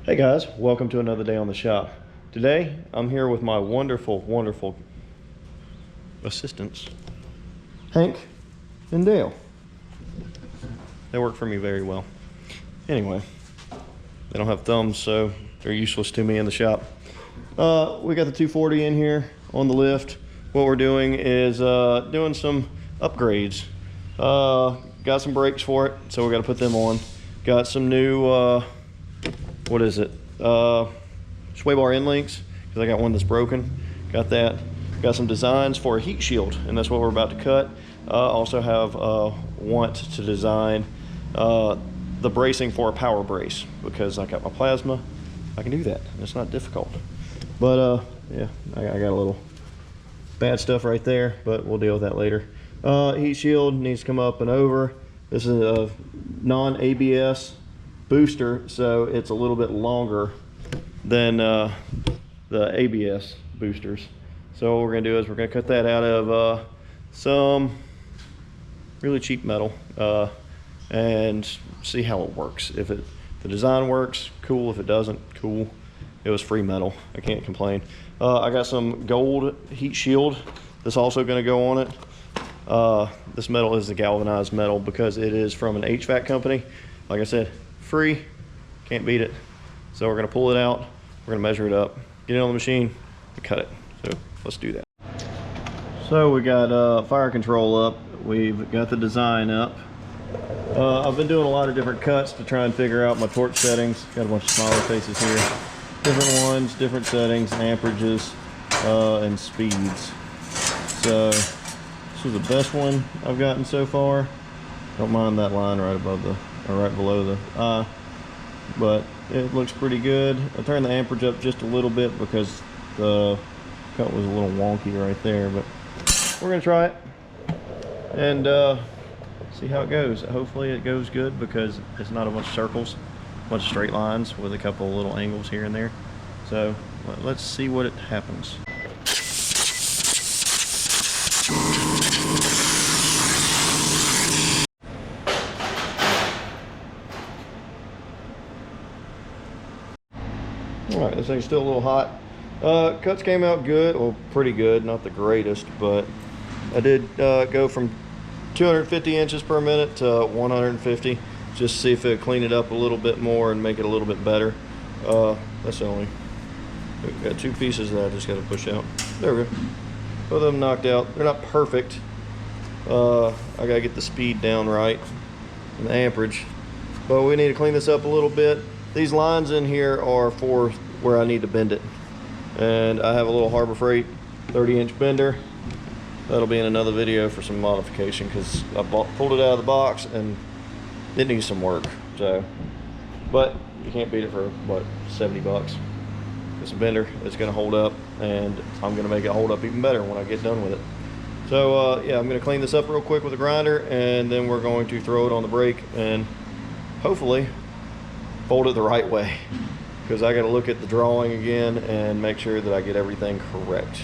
Hey guys, welcome to another day on the shop. Today I'm here with my wonderful assistants, Hank and Dale. They work for me very well. Anyway, they don't have thumbs, so they're useless to me in the shop. We got the 240 in here on the lift. What we're doing is doing some upgrades. Got some brakes for it, so we got to put them on. Got some new what is it? Sway bar end links, because I got one that's broken. Got that. Got some designs for a heat shield, and that's what we're about to cut. Also have want to design the bracing for a power brace, because I got my plasma. I can do that. It's not difficult. But yeah, I got a little bad stuff right there, but we'll deal with that later. Heat shield needs to come up and over. This is a non-ABS booster, so it's a little bit longer than the ABS boosters. So what we're gonna do is we're gonna cut that out of some really cheap metal and see how it works. If the design works, cool. If it doesn't, cool. It was free metal, I can't complain. I got some gold heat shield that's also gonna go on it. This metal is the galvanized metal because it is from an HVAC company. Like I said, free, can't beat it. So we're gonna pull it out, we're gonna measure it up, get it on the machine, and cut it. So let's do that. So we got fire control up, we've got the design up. I've been doing a lot of different cuts to try and figure out my torch settings. Got a bunch of smaller faces here. Different ones, different settings, amperages, and speeds. So this is the best one I've gotten so far. Don't mind that line right above the, or right below the eye, but it looks pretty good. I turned the amperage up just a little bit because the cut was a little wonky right there, but we're gonna try it and see how it goes. Hopefully it goes good because it's not a bunch of circles, a bunch of straight lines with a couple of little angles here and there. So let's see what it happens. All right, this thing's still a little hot. Cuts came out good, well, pretty good, not the greatest, but I did go from 250 inches per minute to 150, just to see if it clean it up a little bit more and make it a little bit better. That's the only, we've got two pieces that I just got to push out. There we go. Both of them knocked out. They're not perfect. I gotta get the speed down right and the amperage, but we need to clean this up a little bit. These lines in here are for where I need to bend it. And I have a little Harbor Freight 30-inch bender. That'll be in another video for some modification because I pulled it out of the box and it needs some work. So, but you can't beat it for what, 70 bucks. It's a bender, it's gonna hold up, and I'm gonna make it hold up even better when I get done with it. So yeah, I'm gonna clean this up real quick with a grinder, and then we're going to throw it on the brake and hopefully fold it the right way, because I got to look at the drawing again and make sure that I get everything correct.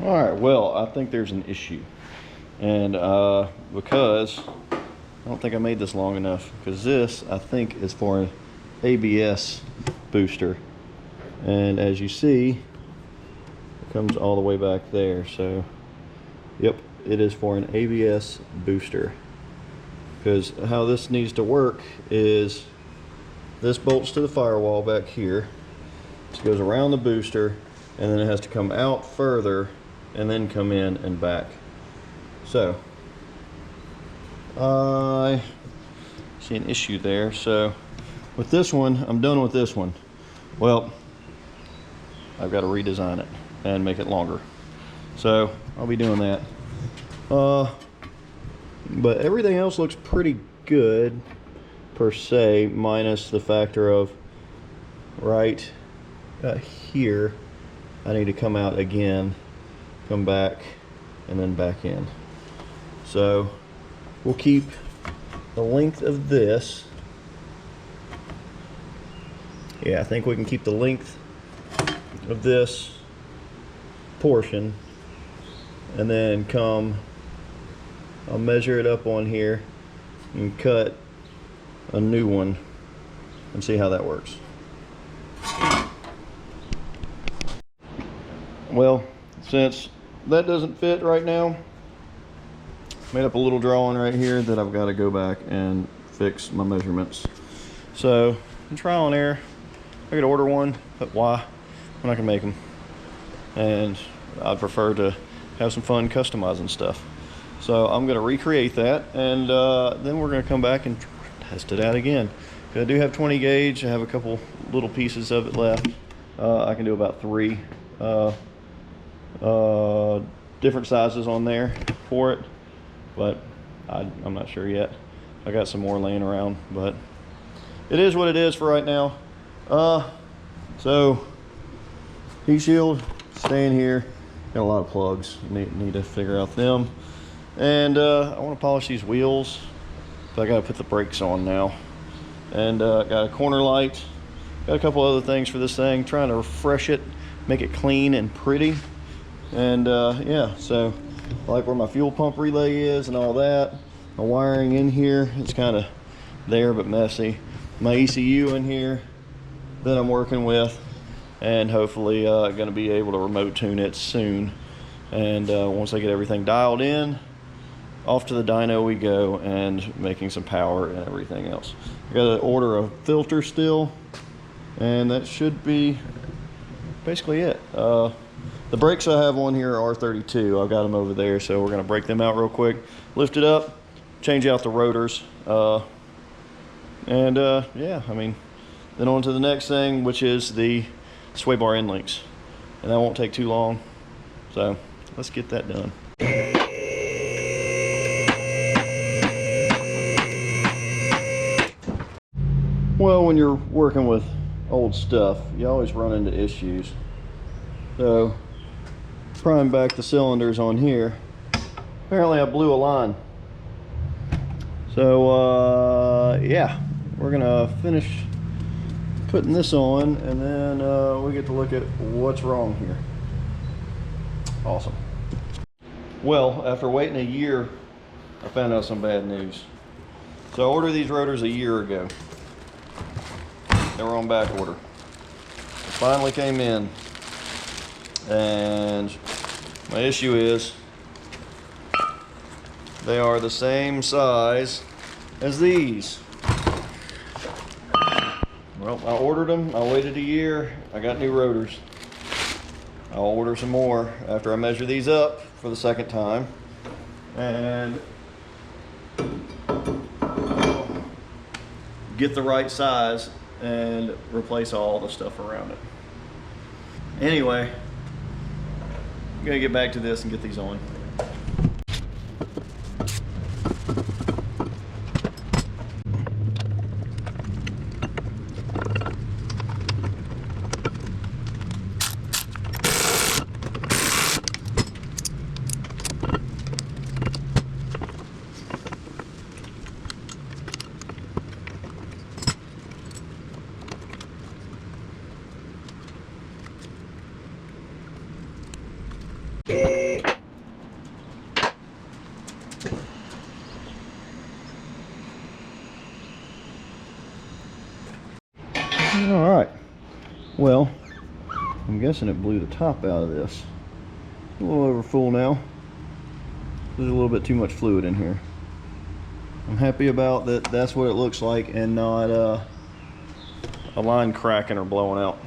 All right, well, I think there's an issue, and because I don't think I made this long enough, because this I think is for an ABS booster, and as you see, it comes all the way back there. So yep, it is for an ABS booster, because how this needs to work is this bolts to the firewall back here. This goes around the booster, and then it has to come out further and then come in and back. So I see an issue there. So with this one, I'm done with this one. Well, I've got to redesign it and make it longer. So I'll be doing that. But everything else looks pretty good per se, minus the factor of right here, I need to come out again, come back, and then back in. So we'll keep the length of this. Yeah, I think we can keep the length of this portion, and then I'll measure it up on here and cut a new one and see how that works. Well, since that doesn't fit right now, made up a little drawing right here that I've got to go back and fix my measurements. So, trial and error. I could order one, but why? I'm not gonna make them. And I'd prefer to have some fun customizing stuff. So I'm gonna recreate that, and then we're gonna come back and test it out again. I do have 20 gauge. I have a couple little pieces of it left. I can do about 3 different sizes on there for it, but I'm not sure yet. I got some more laying around, but it is what it is for right now. So heat shield staying here. Got a lot of plugs. Need to figure out them. And I want to polish these wheels, so I got to put the brakes on now. And got a corner light. Got a couple other things for this thing. Trying to refresh it, make it clean and pretty. And yeah, so I like where my fuel pump relay is and all that. My wiring in here, it's kind of there but messy. My ECU in here that I'm working with, and hopefully going to be able to remote tune it soon. And once I get everything dialed in, off to the dyno we go, and making some power and everything else. I got to order a filter still, and that should be basically it. The brakes I have on here are R32. I've got them over there, so we're going to break them out real quick, lift it up, change out the rotors, and yeah, I mean, then on to the next thing, which is the sway bar end links, and that won't take too long, so let's get that done. Well, when you're working with old stuff, you always run into issues. So prime back the cylinders on here. Apparently I blew a line. So yeah, we're gonna finish putting this on, and then we get to look at what's wrong here. Awesome. Well, after waiting a year, I found out some bad news. So I ordered these rotors a year ago. They were on back order. It finally came in, and my issue is they are the same size as these. Well, I ordered them, I waited a year, I got new rotors. I'll order some more after I measure these up for the second time, and get the right size and replace all the stuff around it. Anyway, I'm gonna get back to this and get these on. All right, well, I'm guessing it blew the top out of this. A little over full now. There's a little bit too much fluid in here. I'm happy about that. That's what it looks like, and not a line cracking or blowing out.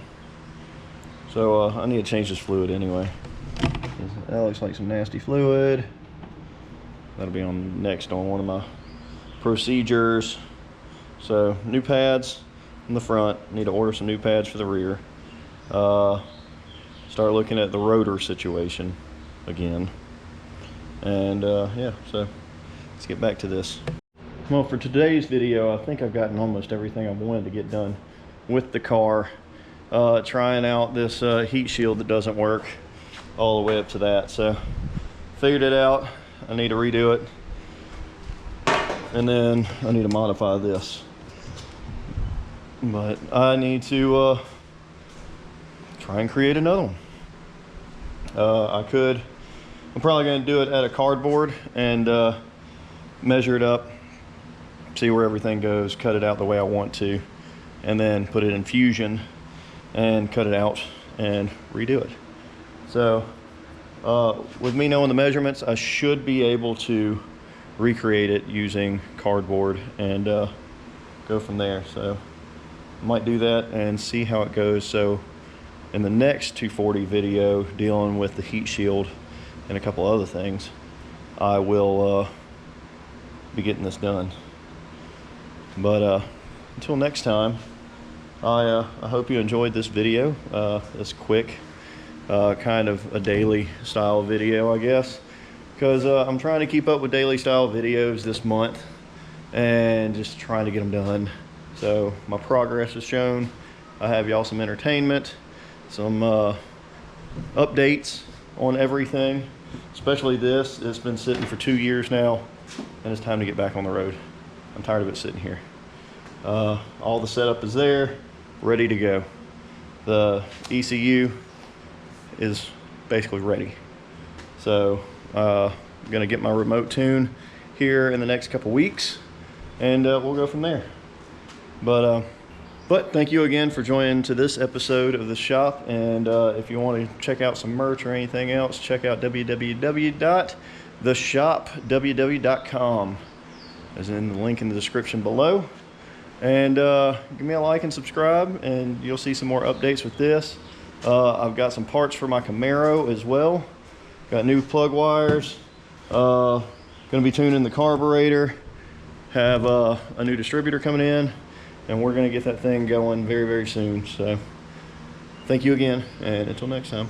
So I need to change this fluid anyway. That looks like some nasty fluid. That'll be on next on one of my procedures. So new pads in the front. Need to order some new pads for the rear. Start looking at the rotor situation again. And yeah, so let's get back to this. Well, for today's video, I think I've gotten almost everything I wanted to get done with the car. trying out this heat shield that doesn't work all the way up to that. So figured it out. I need to redo it, and then I need to modify this. But I need to try and create another one. I'm probably going to do it at a cardboard and measure it up, see where everything goes, cut it out the way I want to, and then put it in Fusion and cut it out and redo it. So with me knowing the measurements, I should be able to recreate it using cardboard and go from there. So I might do that and see how it goes. So in the next 240 video dealing with the heat shield and a couple other things, I will be getting this done. But until next time, I hope you enjoyed this video. This quick kind of a daily style video, I guess, because I'm trying to keep up with daily style videos this month and just trying to get them done. So my progress is shown. I have y'all some entertainment, some updates on everything, especially this. It's been sitting for 2 years now, and it's time to get back on the road. I'm tired of it sitting here. All the setup is there, ready to go. The ECU is basically ready. So I'm gonna get my remote tune here in the next couple weeks, and we'll go from there. But thank you again for joining to this episode of The Shop. And if you want to check out some merch or anything else, check out www.theshopww.com, as in the link in the description below. And give me a like and subscribe, and you'll see some more updates with this. I've got some parts for my Camaro as well. Got new plug wires. Gonna be tuning the carburetor. Have a new distributor coming in, and we're gonna get that thing going very, very soon. So thank you again, and until next time.